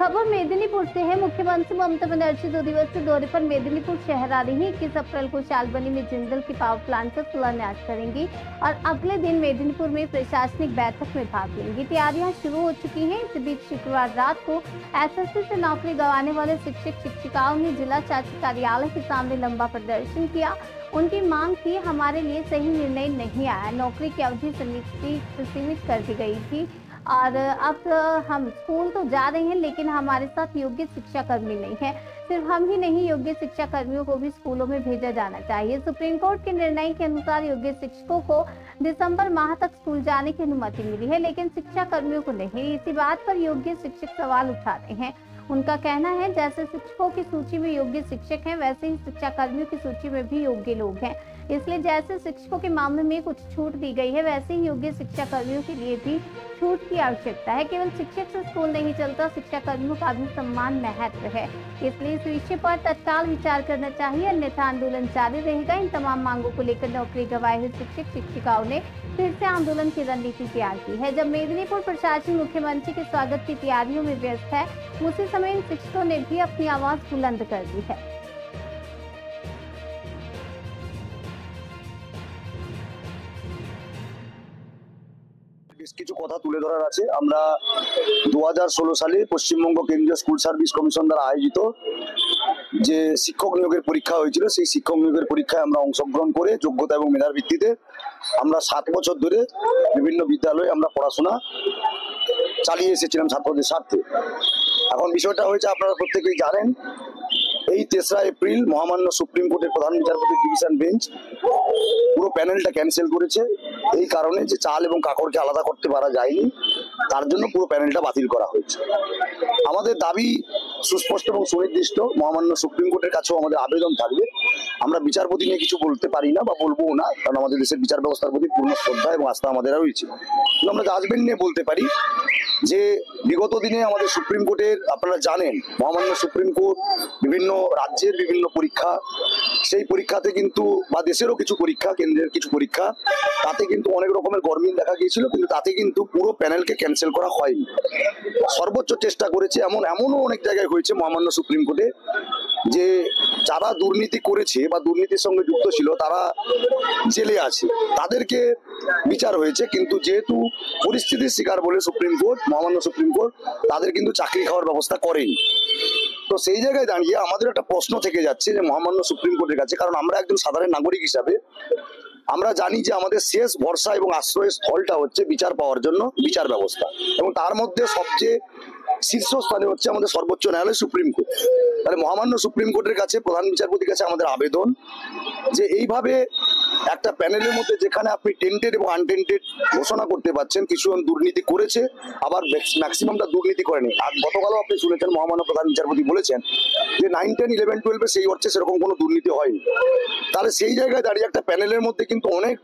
खबर मेदिनीपुर से है। मुख्यमंत्री ममता बनर्जी 2 दिवसीय दौरे पर मेदिनीपुर शहर आ रही है। 21 अप्रैल को शालबनी में जिंदल के पावर प्लांट का शिलान्यास करेंगी और अगले दिन मेदिनीपुर में प्रशासनिक बैठक में भाग लेंगी। तैयारियां शुरू हो चुकी हैं। इस बीच शुक्रवार रात को एसएससी से नौकरी गंवाने वाले शिक्षक शिक्षिकाओं ने जिला शासन कार्यालय के सामने लंबा प्रदर्शन किया। उनकी मांग थी, हमारे लिए सही निर्णय नहीं आया, नौकरी की अवधि सीमित कर दी गई थी और अब हम स्कूल तो जा रहे हैं लेकिन हमारे साथ योग्य शिक्षा कर्मी नहीं है। सिर्फ हम ही नहीं, योग्य शिक्षा कर्मियों को भी स्कूलों में भेजा जाना चाहिए। सुप्रीम कोर्ट के निर्णय के अनुसार योग्य शिक्षकों को दिसंबर माह तक स्कूल जाने की अनुमति मिली है, लेकिन शिक्षा कर्मियों को नहीं। इसी बात पर योग्य शिक्षक सवाल उठा रहे हैं। उनका कहना है, जैसे शिक्षकों की सूची में योग्य शिक्षक हैं, वैसे ही शिक्षा कर्मियों की सूची में भी योग्य लोग हैं। इसलिए जैसे शिक्षकों के मामले में कुछ छूट दी गई है, वैसे ही योग्य शिक्षा कर्मियों के लिए भी छूट की आवश्यकता है। केवल शिक्षक से स्कूल नहीं चलता, शिक्षा कर्मियों का भी सम्मान महत्व है। इसलिए इस विषय पर तत्काल विचार करना चाहिए, अन्यथा आंदोलन जारी रहेगा। इन तमाम मांगों को लेकर नौकरी गंवाए हुए शिक्षक शिक्षिकाओं ने फिर से आंदोलन की रणनीति तैयार की है। जब मेदिनीपुर प्रशासन मुख्यमंत्री के स्वागत की तैयारियों में व्यस्त है, उसी समय इन शिक्षकों ने भी अपनी आवाज बुलंद कर दी है। বেশ কিছু কথা তুলে ধরার আছে। আমরা 2016 সালে পশ্চিমবঙ্গ কেন্দ্রীয় স্কুল সার্ভিস কমিশন দ্বারা আয়োজিত যে শিক্ষক নিয়োগের পরীক্ষা হয়েছিল, সেই শিক্ষক নিয়োগের পরীক্ষায় আমরা অংশগ্রহণ করে যোগ্যতা এবং মেধার ভিত্তিতে আমরা 7 বছর ধরে বিভিন্ন বিদ্যালয়ে আমরা পড়াশোনা চালিয়ে এসেছিলাম ছাত্রদের স্বার্থে। এখন বিষয়টা হয়েছে, আপনারা প্রত্যেকেই জানেন, এই 3রা এপ্রিল মহামান্য সুপ্রিম কোর্টের প্রধান বিচারপতি ডিভিশন বেঞ্চ পুরো প্যানেলটা ক্যান্সেল করেছে। এই কারণে যে চাল এবং কাকড়কে আলাদা করতে পারা যায়নি, তার জন্য পুরো প্যানেলটা বাতিল করা হয়েছে। আমাদের দাবি সুস্পষ্ট এবং সুনির্দিষ্ট। মহামান্য সুপ্রিম কোর্টের কাছেও আমাদের আবেদন থাকবে। আমরা বিচারপতি নিয়ে কিছু বলতে পারি না বা বলবো না, কারণ আমাদের দেশের বিচার ব্যবস্থার প্রতি পূর্ণ শ্রদ্ধা এবং আস্থা আমাদের রয়েছে। কিন্তু আমরা জাজমেন্ট নিয়ে বলতে পারি যে বিগত দিনে আমাদের সুপ্রিম কোর্টের, আপনারা জানেন, মহামান্য সুপ্রিম কোর্ট বিভিন্ন রাজ্যের বিভিন্ন পরীক্ষা, সেই পরীক্ষাতে কিন্তু বা দেশেরও কিছু পরীক্ষা, কেন্দ্রের কিছু পরীক্ষা, তাতে কিন্তু অনেক রকমের গরমিল দেখা গিয়েছিল, কিন্তু তাতে কিন্তু পুরো প্যানেলকে ক্যান্সেল করা হয়নি। সর্বোচ্চ চেষ্টা করেছে। এমনও অনেক জায়গায় হয়েছে মহামান্য সুপ্রিম কোর্টে যে যারা দুর্নীতি করেছে বা দুর্নীতির সঙ্গে যুক্ত ছিল তারা জেলে আছে, তাদেরকে বিচার হয়েছে, কিন্তু যেহেতু পরিস্থিতির শিকার বলে সুপ্রিম কোর্ট, মহামান্য সুপ্রিম কোর্ট তাদের কিন্তু চাকরি খাওয়ার ব্যবস্থা করেনি। তো সেই জায়গায় দাঁড়িয়ে আমাদের একটা প্রশ্ন থেকে যাচ্ছে যে মহামান্য সুপ্রিম কোর্টের কাছে, কারণ আমরা একজন সাধারণ নাগরিক হিসাবে আমরা জানি যে আমাদের শেষ ভরসা এবং আশ্রয়ের স্থলটা হচ্ছে বিচার পাওয়ার জন্য বিচার ব্যবস্থা, এবং তার মধ্যে সবচেয়ে শীর্ষস্থানে হচ্ছে আমাদের সর্বোচ্চ ন্যায়ালয় সুপ্রিম কোর্ট। তাহলে মহামান্য সুপ্রিম কোর্টের কাছে, প্রধান বিচারপতির কাছে আমাদের আবেদন যে এইভাবে একটা প্যানেলের মধ্যে যেখানে আপনি টেন্টেড এবং আনটেন্টেড ঘোষণা করতে পারছেন, কিছুজন দুর্নীতি করেছে, আবার ম্যাক্সিমামটা দুর্নীতি করেনি। আর গতকালও আপনি শুনেছেন মহামান্য প্রধান বিচারপতি বলেছেন যে 9, 10, 11, 12 সেই অর্থে সেরকম কোনো দুর্নীতি হয়নি। তাহলে সেই জায়গায় দাঁড়িয়ে একটা প্যানেলের মধ্যে কিন্তু অনেক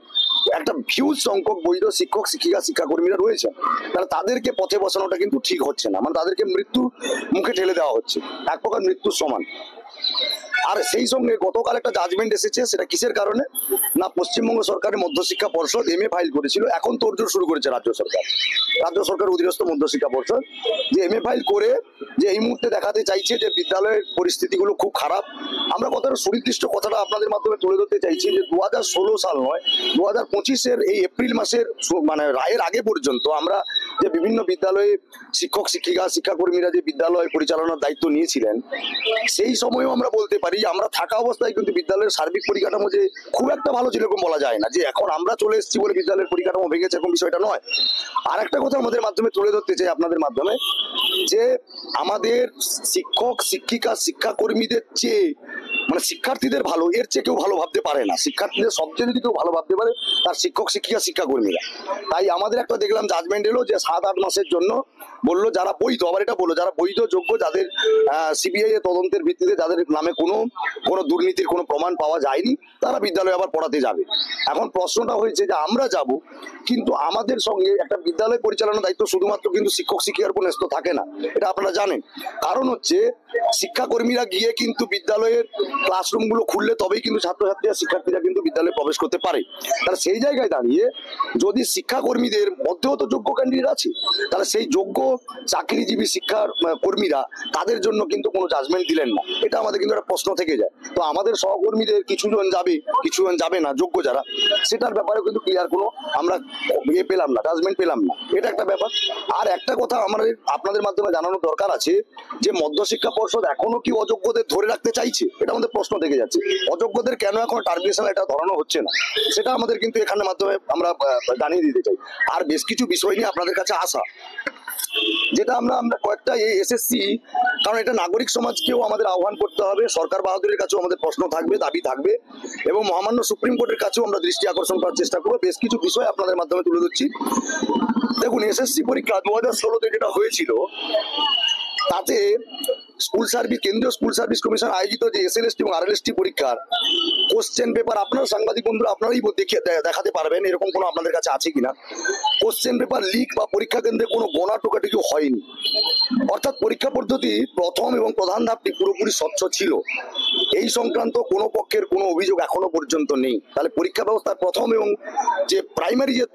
একটা হিউজ সংখ্যক বৈধ শিক্ষক শিক্ষিকা শিক্ষাকর্মীরা রয়েছে, তাহলে তাদেরকে পথে বসানোটা কিন্তু ঠিক হচ্ছে না। মানে তাদেরকে মৃত্যু মুখে ঠেলে দেওয়া হচ্ছে, এক প্রকার মৃত্যুর সমান। আর সেই সঙ্গে গতকাল একটা জাজমেন্ট এসেছে, সেটা কিসের কারণে না, পশ্চিমবঙ্গ সরকারের মধ্যশিক্ষা পর্ষদ MA ফাইল করেছিল, এখন তোড়জোড় শুরু করেছে রাজ্য সরকার অধীনস্থ মধ্যশিক্ষা পর্ষদ, যে MA ফাইল করে যে এই মুহূর্তে দেখাতে চাইছে যে বিদ্যালয়ের পরিস্থিতিগুলো খুব খারাপ। আমরা কতটা সুনির্দিষ্ট কথাটা আপনাদের মাধ্যমে তুলে ধরতে চাইছি যে 2016 সাল নয়, 2025-এর এই এপ্রিল মাসের মানে রায়ের আগে পর্যন্ত আমরা যে বিভিন্ন বিদ্যালয়ে শিক্ষক শিক্ষিকা শিক্ষাকর্মীরা যে বিদ্যালয় পরিচালনার দায়িত্ব নিয়েছিলেন, সেই সময়ও আমরা বলতে পারি আমরা থাকা অবস্থায় কিন্তু বিদ্যালয়ের সার্বিক পরিকাঠামো যে খুব একটা ভালো ছিল এরকম বলা যায় না, যে এখন আমরা চলে এসেছি বলে বিদ্যালয়ের পরিকাঠামো ভেঙেছে এরকম বিষয়টা নয়। আর একটা কথা আমাদের মাধ্যমে তুলে ধরতে চাই আপনাদের মাধ্যমে, যে আমাদের শিক্ষক শিক্ষিকা শিক্ষাকর্মীদের চেয়ে মানে শিক্ষার্থীদের ভালো, এর চেয়ে কেউ ভালো ভাবতে পারে না। শিক্ষার্থীদের সবচেয়ে যদি কেউ ভালো ভাবতে পারে তার শিক্ষক শিক্ষিকা শিক্ষাকর্মীরা। তাই আমাদের একটা দেখলাম জাজমেন্ট এলো যে 7-8 মাসের জন্য বললো যারা বৈধ, আবার এটা বললো যারা বৈধ যোগ্য, যাদের CBI এর তদন্তের ভিত্তিতে যাদের নামে কোনো দুর্নীতির কোনো প্রমাণ পাওয়া যায়নি, তারা বিদ্যালয়ে আবার পড়াতে যাবে। এখন প্রশ্নটা হয়েছে যে আমরা যাব, কিন্তু আমাদের সঙ্গে একটা বিদ্যালয় পরিচালনার দায়িত্ব শুধুমাত্র কিন্তু শিক্ষক শিক্ষিকার উপর ন্যস্ত থাকে না, এটা আপনারা জানেন। কারণ হচ্ছে শিক্ষাকর্মীরা গিয়ে কিন্তু বিদ্যালয়ের ক্লাসরুমগুলো খুললে তবেই কিন্তু ছাত্রছাত্রীরা শিক্ষার্থীরা কিন্তু বিদ্যালয়ে প্রবেশ করতে পারে। তাহলে সেই জায়গায় দাঁড়িয়ে যদি শিক্ষাকর্মীদের মধ্যেও তো যোগ্য ক্যান্ডিডেট আছে, তাহলে সেই যোগ্য চাকরিজীবী শিক্ষা কর্মীরা তাদের জন্য কিন্তু কোনো জাজমেন্ট দিলেন না, এটা আমাদের কিন্তু একটা প্রশ্ন থেকে যায়। তো আমাদের সহকর্মীদের কিছুজন যাবে কিছুজন যাবে না যোগ্য যারা, সেটার ব্যাপারে কিন্তু ক্লিয়ার কোনো আমরা পেলাম না, জাজমেন্ট পেলাম না, এটা একটা ব্যাপার। আর একটা কথা আমাদের আপনাদের মাধ্যমে জানানোর দরকার আছে যে মধ্যশিক্ষা পর্ষদ এখনো কি অযোগ্যদের ধরে রাখতে চাইছে, এটা আমাদের প্রশ্ন থেকে যাচ্ছে। অযোগ্যদের কেন এখন টার্মিনেশন এটা ধরানো হচ্ছে না, সেটা আমাদের কিন্তু এখানের মাধ্যমে আমরা জানিয়ে দিতে চাই। আর বেশ কিছু বিষয় নিয়ে আপনাদের কাছে আসা, যেটা আমরা কয়েকটা এই এসএসসি, কারণ এটা নাগরিক সমাজকেও আমাদের আহ্বান করতে হবে, সরকার বাহাদুরের কাছেও আমাদের প্রশ্ন থাকবে, দাবি থাকবে, এবং মহামান্য সুপ্রিম কোর্টের কাছেও আমরা দৃষ্টি আকর্ষণ করার চেষ্টা করবো। বেশ কিছু বিষয় আপনাদের মাধ্যমে তুলে ধরছি। দেখুন, এসএসসি পরীক্ষা 2016-তে যেটা হয়েছিল, তাতে কেন্দ্রীয় স্কুল সার্ভিস কমিশন আয়োজিত যে এসএলএসটি এবং আরএলএসটি পরীক্ষার কোশ্চেন পেপার, আপনারা সাংবাদিক বন্ধুরা আপনারাই দেখাতে পারবেন এরকম কোনো আপনাদের কাছে আছে কিনা, কোশ্চেন পেপার লিক বা পরীক্ষা কেন্দ্রে কোনো গোনা টোকাটুকি হয়নি। অর্থাৎ পরীক্ষা পদ্ধতি প্রথম এবং প্রধান ধাপটি পুরোপুরি স্বচ্ছ ছিল। এই সংক্রান্ত কোনো পক্ষের কোনো অভিযোগ এখনো পর্যন্ত নেই। তাহলে পরীক্ষা ব্যবস্থার প্রথম এবং যে প্রাইমারি যে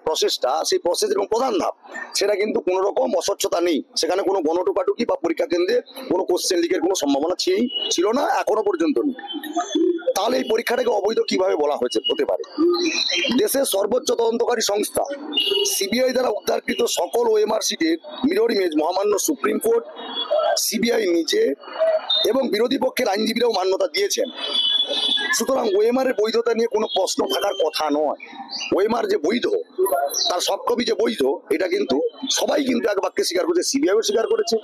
প্রসেসটা, সেই প্রসেস এবং প্রধান ধাপ, সেটা কিন্তু কোনো রকম অস্বচ্ছতা নেই, সেখানে কোনো গণটোকাটুকি বা পরীক্ষা কেন্দ্রে কোনো কোশ্চেন লিকের কোনো সম্ভাবনা ছিল না, এখনো পর্যন্ত নেই। তাহলে এই পরীক্ষাটাকে অবৈধ কিভাবে বলা হতে পারে? দেশের সর্বোচ্চ তদন্তকারী সংস্থা সিবিআই দ্বারা উদ্ধারকৃত সকল ওএমআর শিটের মিরর ইমেজ মহামান্য সুপ্রিম কোর্ট, সিবিআই নিজে এবং বিরোধী পক্ষের আইনজীবীরাও মান্যতা দিয়েছেন। সুতরাং ওএমআর এর বৈধতা নিয়ে কোনো প্রশ্ন থাকার কথা নয়। ওএমআর যে বৈধ, তার সফট কপি যে বৈধ, এটা কিন্তু সবাই কিন্তু এক বাক্যে স্বীকার করেছে। সিবিআইও স্বীকার করেছে,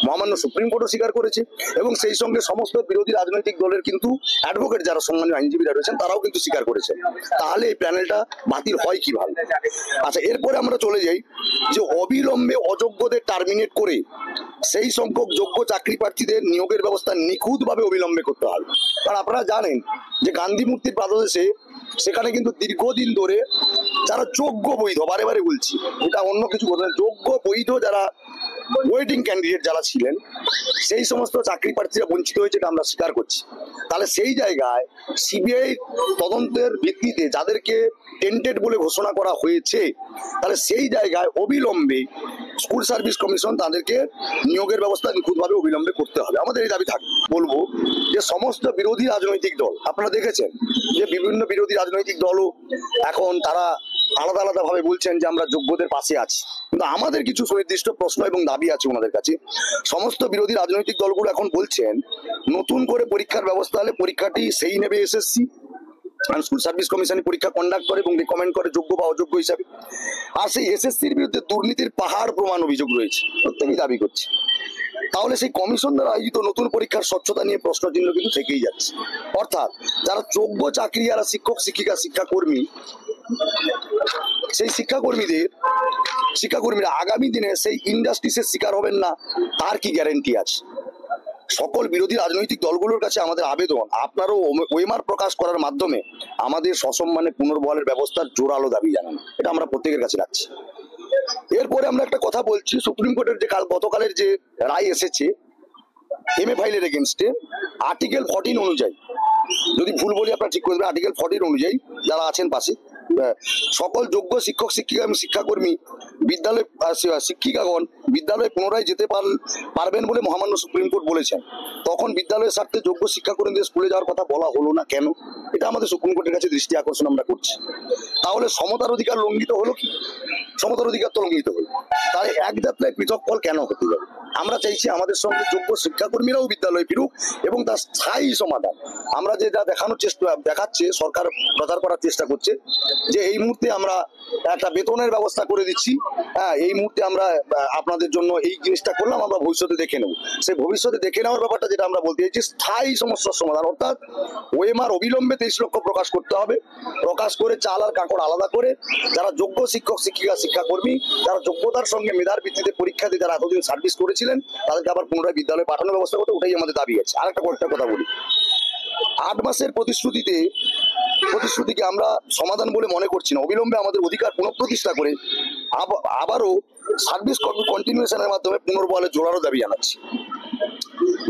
মহামান্য সুপ্রিম কোর্টও স্বীকার করেছে, এবং সেই সঙ্গে সমস্ত বিরোধী রাজনৈতিক দলের কিন্তু অ্যাডভোকেট যারা সম্মানীয় আইনজীবীরা রয়েছেন তারাও কিন্তু স্বীকার করেছেন। তাহলে এই প্যানেলটা বাতিল হয় কিভাবে? আচ্ছা, এরপরে আমরা চলে যাই যে অবিলম্বে অযোগ্যদের টার্মিনেট করে সেই সংখ্যক যোগ্য চাকরি প্রার্থীদের নিয়োগের ব্যবস্থা নিখুঁতভাবে অবিলম্বে করতে হবে। কারণ আপনারা জানেন যে গান্ধী মূর্তির পাদদেশে সেখানে কিন্তু দীর্ঘদিন ধরে যারা যোগ্য বৈধ, বারে বারে বলছি, এটা অন্য কিছু বলতে না, যোগ্য বৈধ যারা ওয়েটিং ক্যান্ডিডেট যারা ছিলেন, সেই সমস্ত চাকরি প্রার্থীরা বঞ্চিত হয়েছে, এটা আমরা স্বীকার করছি। তাহলে সেই জায়গায় সিবিআই তদন্তের ভিত্তিতে যাদেরকে টেন্টেড বলে ঘোষণা করা হয়েছে, তাহলে সেই জায়গায় অবিলম্বে স্কুল সার্ভিস কমিশন তাদেরকে নিয়োগের ব্যবস্থা নিখুঁতভাবে অবিলম্বে করতে হবে। আমাদের এই দাবি বলবো যে সমস্ত বিরোধী রাজনৈতিক দল, আপনারা দেখেছেন যে বিভিন্ন বিরোধী রাজনৈতিক দলও এখন তারা আলাদা আলাদা ভাবে বলছেন যে আমরা যোগ্যদের পাশে আছি, কিন্তু আমাদের কিছু সুনির্দিষ্ট প্রশ্ন এবং দাবি আছে ওনাদের কাছে। সমস্ত বিরোধী রাজনৈতিক দলগুলো এখন বলছেন নতুন করে পরীক্ষার ব্যবস্থা হলে পরীক্ষাটি সেই নেবে এসএসসি, স্কুল সার্ভিস কমিশন পরীক্ষা কন্ডাক্ট করে এবং রিকমেন্ড করে যোগ্য বা অযোগ্য হিসাবে। আর সেই এসএসসির বিরুদ্ধে দুর্নীতির পাহাড় প্রমাণ অভিযোগ রয়েছে, প্রত্যেকেই দাবি করছে। তাহলে সেই কমিশন দ্বারা আয়োজিত নতুন পরীক্ষার স্বচ্ছতা নিয়ে প্রশ্নচিহ্ন কিন্তু থেকেই যাচ্ছে। অর্থাৎ যারা যোগ্য চাকরি, যারা শিক্ষক শিক্ষিকা শিক্ষাকর্মী, সেই শিক্ষাকর্মীরা আগামী দিনে সেই ইন্ডাস্ট্রিসের শিকার হবেন না, তার কি গ্যারেন্টি আছে? সকল বিরোধী রাজনৈতিক দলগুলোর কাছে আমাদের আবেদন, আপনারও ওএমআর প্রকাশ করার মাধ্যমে আমাদের সসম্মানে পুনর্বহালের ব্যবস্থার জোরালো দাবি জানান, এটা আমরা প্রত্যেকের কাছে রাখছি। এরপরে আমরা একটা কথা বলছি, সুপ্রিম কোর্টের যে গতকালের যে রায় এসেছে এমএ ফাইলের এগেনস্টে, আর্টিকেল 14 অনুযায়ী, যদি ভুল বলি আপনারা ঠিক করে দেবেন, আর্টিকেল 14 অনুযায়ী যারা আছেন পাশে, সকল যোগ্য শিক্ষক শিক্ষিকা এবং শিক্ষাকর্মী শিক্ষিকাগণ বিদ্যালয়ে পুনরায় যেতে পারবেন বলে মহামান্য সুপ্রিম কোর্ট বলেছেন। তখন বিদ্যালয়ের স্বার্থে যোগ্য শিক্ষাকর্মীদের স্কুলে যাওয়ার কথা বলা হলো না কেন? এটা আমাদের সুপ্রিম কোর্টের কাছে দৃষ্টি আকর্ষণ আমরা করছি। তাহলে সমতার অধিকার লঙ্ঘিত হলো কি? সমতার অধিকার তো লঙ্ঘিত হলো, তাহলে এক যাত্রায় পৃথক ফল কেন হতে যাবে? আমরা চাইছি আমাদের সঙ্গে যোগ্য শিক্ষাকর্মীরাও বিদ্যালয়ে ফিরুক এবং তার স্থায়ী সমাধান। আমরা যে যা দেখাচ্ছে সরকার প্রচার করার চেষ্টা করছে যে এই মুহূর্তে আমরা একটা বেতনের ব্যবস্থা করে দিচ্ছি, হ্যাঁ এই মুহূর্তে আমরা আপনাদের জন্য এই জিনিসটা করলাম, আমরা ভবিষ্যতে দেখে নেব। সেই ভবিষ্যতে দেখে নেওয়ার ব্যাপারটা যেটা আমরা বলতে চাইছি স্থায়ী সমস্যার সমাধান, অর্থাৎ ওএমআর অবিলম্বে 23 লক্ষ প্রকাশ করতে হবে, প্রকাশ করে চাল আর কাঁকড় আলাদা করে যারা যোগ্য শিক্ষক শিক্ষিকা শিক্ষাকর্মী, যারা যোগ্যতার সঙ্গে মেধার ভিত্তিতে পরীক্ষা দিয়ে যারা এতদিন সার্ভিস করেছিলেন, তাদেরকে আবার পুনরায় বিদ্যালয়ে পাঠানোর ব্যবস্থা করতে, ওটাই আমাদের দাবি আছে। আর একটা কথা বলি, 8 মাসের প্রতিশ্রুতিকে আমরা সমাধান বলে মনে করছি না। অবিলম্বে আমাদের অধিকার পুনঃপ্রতিষ্ঠা করে আবারও সার্ভিস কন্টিনিউশনের মাধ্যমে পুনর্বহালের জোরালো দাবি জানাচ্ছি।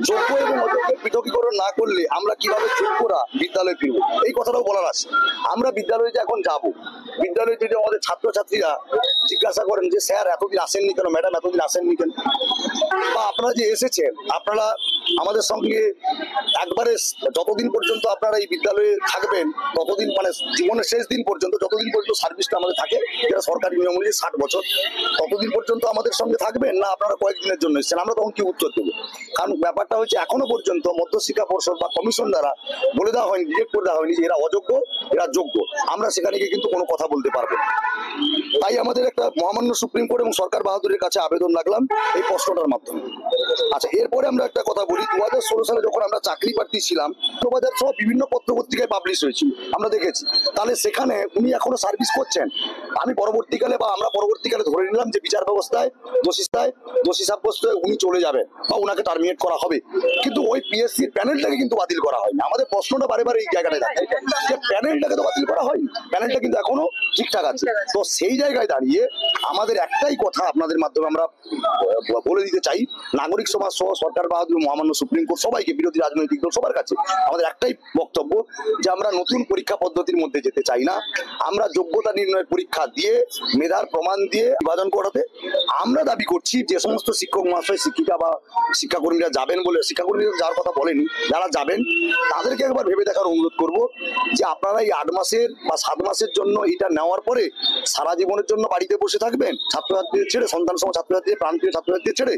যোগ্য এবং অযোগ্যের পৃথকীকরণ না করলে আমরা কিভাবে যোগ্যরা বিদ্যালয়ে ফিরবো, এই কথাটাও বলার আছে। আমরা বিদ্যালয়ে যে এখন যাব, বিদ্যালয়ে যদি আমাদের ছাত্রছাত্রীরা জিজ্ঞাসা করেন যে স্যার এতদিন আসেননি কেন, ম্যাডাম এতদিন আসেননি কেন, বা আপনারা যে এসেছেন আপনারা আমাদের সঙ্গে একবারে যতদিন পর্যন্ত আপনারা এই বিদ্যালয়ে থাকবেন ততদিন, মানে জীবনের শেষ দিন পর্যন্ত, যতদিন পর্যন্ত সার্ভিসটা আমাদের থাকে, যেটা সরকারি নিয়ম অনুযায়ী 60 বছর, ততদিন পর্যন্ত আমাদের সঙ্গে থাকবেন, না আপনারা কয়েকদিনের জন্য এসেছেন, আমরা তখন কি উত্তর দেবো? কারণ ব্যাপারটা হচ্ছে এখনো পর্যন্ত মধ্যশিক্ষা পর্ষদ বা কমিশন দ্বারা বলে দেওয়া হয়নি, ডিরেক্ট করে দেওয়া হয়নি যে এরা অযোগ্য এরা যোগ্য, আমরা সেখানে গিয়ে কিন্তু কোনো কথা বলতে পারবো না। তাই আমাদের একটা মহামান্য সুপ্রিম কোর্ট এবং সরকার বাহাদুরের কাছে আবেদন রাখলাম এই প্রশ্নটার মাধ্যমে। আচ্ছা, এরপরে আমরা একটা কথা বলি, 2016 সালে যখন আমরা চাকরি প্রার্থী ছিলাম, প্রবাজার সহ বিভিন্ন পত্রপত্রিকায় পাবলিশ হয়েছিল, আমরা দেখেছি। তাহলে সেখানে উনি এখনো সার্ভিস করছেন। আমি পরবর্তীকালে বা আমরা পরবর্তীকালে ধরে নিলাম যে বিচার ব্যবস্থায় দোষী সাব্যস্ত হয়ে উনি চলে যাবেন বা ওনাকে টার্মিনেট করা হবে, কিন্তু ওই পিএসসির প্যানেলটাকে কিন্তু বাতিল করা হয়নি। আমাদের প্রশ্নটা বারে বারে এই জায়গাটায় থাকে যে প্যানেলটাকে তো বাতিল করা হয়নি, প্যানেলটা কিন্তু এখনো ঠিকঠাক আছে। তো সেই জায়গায় দাঁড়িয়ে আমাদের একটাই কথা আপনাদের মাধ্যমে আমরা বলে দিতে চাই, নাগরিক সমাজ সহ সরকার বাহাদুর, মহামান্য সুপ্রিম কোর্ট, সবাইকে, বিরোধী রাজনৈতিক দল সবার কাছে আমাদের একটাই বক্তব্য যে আমরা নতুন পরীক্ষা পদ্ধতির মধ্যে যেতে চাই না। আমরা যোগ্যতা নির্ণয়ের পরীক্ষা দিয়ে, মেধার প্রমাণ দিয়ে বিভাজন করাতে আমরা দাবি করছি যে সমস্ত শিক্ষক মহাশয়, শিক্ষিকা বা শিক্ষাকর্মীরা যাবেন বলে, শিক্ষাকর্মীরা যাওয়ার কথা বলেনি, যারা যাবেন তাদেরকে একবার ভেবে দেখার অনুরোধ করব যে আপনারা এই 8 মাসের বা 7 মাসের জন্য এটা নেওয়ার পরে সারা জীবনের জন্য বাড়িতে বসে থাকবেন, ছাত্রছাত্রীদের ছেড়ে, সন্তান সহ ছাত্রছাত্রীদের, প্রান্তীয় ছাত্রছাত্রীদের ছেড়ে,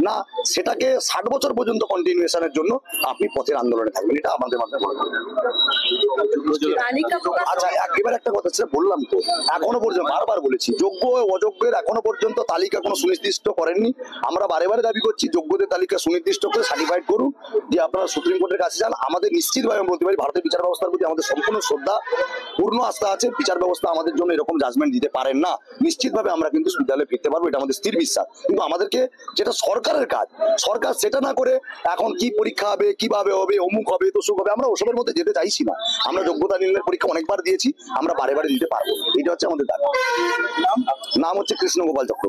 না সেটাকে 60 বছর পর্যন্ত কন্টিনিউশনের জন্য আপনি পথের আন্দোলনে থাকবেন, এটা আমাদের মাথায় বলে। আচ্ছা, এবার একটা কথা সেটা বললাম তো, এখনো পর্যন্ত বারবার বলেছি, যোগ্য ও অযোগ্যের এখনো পর্যন্ত তালিকা কোনো সুনির্দিষ্ট করেননি। আমরা বারে বারে দাবি করছি যোগ্যদের তালিকা সুনির্দিষ্ট করে সার্টিফাইড করুন, যে আপনারা সুপ্রিম কোর্টের কাছে যান। আমাদের নিশ্চিতভাবে বলতে পারি ভারতের বিচার ব্যবস্থার প্রতি আমাদের সম্পূর্ণ শ্রদ্ধা, পূর্ণ আস্থা আছে। বিচার ব্যবস্থা আমাদের জন্য এরকম জাজমেন্ট দিতে পারেন না, নিশ্চিতভাবে আমরা কিন্তু বিদ্যালয়ে ফিরতে পারবো, এটা আমাদের স্থির বিশ্বাস। কিন্তু আমাদেরকে যেটা সরকারের কাজ, সরকার সেটা না করে এখন কি পরীক্ষা হবে, কিভাবে হবে, অমুক হবে, তসুক হবে, আমরা ওসবের মধ্যে যেতে চাইছি না। আমরা যোগ্যতা নির্ণয়ের পরীক্ষা অনেকবার দিয়েছি, আমরা বারে বারে দিতে পারবো, এটা হচ্ছে আমাদের দাবি। নাম হচ্ছে কৃষ্ণ গোপাল চক্রবর্তী।